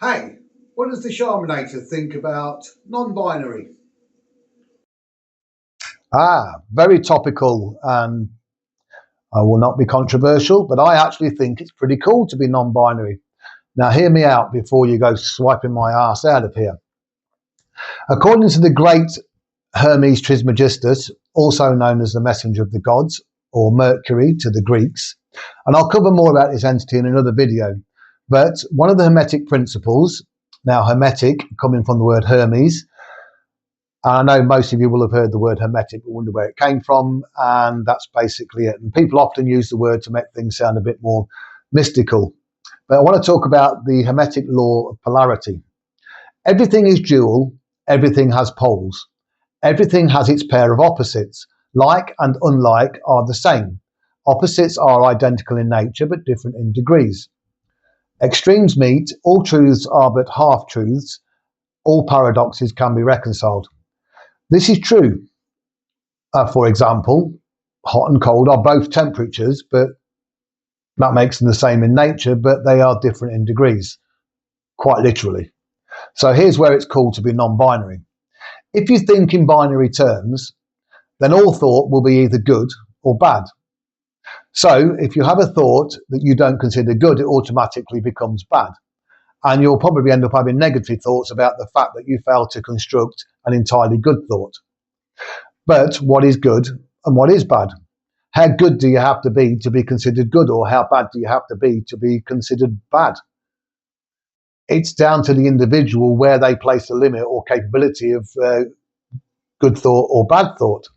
Hey, what does the Sharmanator think about non-binary? Very topical, and I will not be controversial, but I actually think it's pretty cool to be non-binary. Now, hear me out before you go swiping my ass out of here. According to the great Hermes Trismegistus, also known as the messenger of the gods, or Mercury to the Greeks, and I'll cover more about this entity in another video, but one of the Hermetic principles, now Hermetic coming from the word Hermes, and I know most of you will have heard the word hermetic, but wonder where it came from, and that's basically it. And people often use the word to make things sound a bit more mystical. But I want to talk about the hermetic law of polarity. Everything is dual, everything has poles. Everything has its pair of opposites. Like and unlike are the same. Opposites are identical in nature, but different in degrees. Extremes meet, all truths are but half-truths, all paradoxes can be reconciled. This is true. For example, hot and cold are both temperatures, but that makes them the same in nature, but they are different in degrees, quite literally. So here's where it's cool to be non-binary. If you think in binary terms, then all thought will be either good or bad. So if you have a thought that you don't consider good, it automatically becomes bad. And you'll probably end up having negative thoughts about the fact that you failed to construct an entirely good thought. But what is good and what is bad? How good do you have to be considered good, or how bad do you have to be considered bad? It's down to the individual where they place the limit or capability of good thought or bad thought.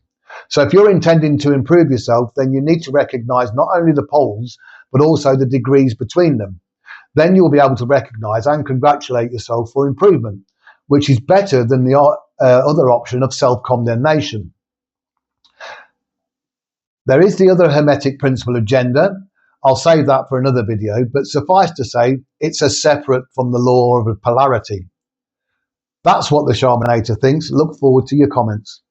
So if you're intending to improve yourself, then you need to recognize not only the poles, but also the degrees between them. Then you'll be able to recognize and congratulate yourself for improvement, which is better than the other option of self-condemnation. There is the other hermetic principle of gender. I'll save that for another video, but suffice to say, it's as separate from the law of polarity. That's what the Sharmanator thinks. Look forward to your comments.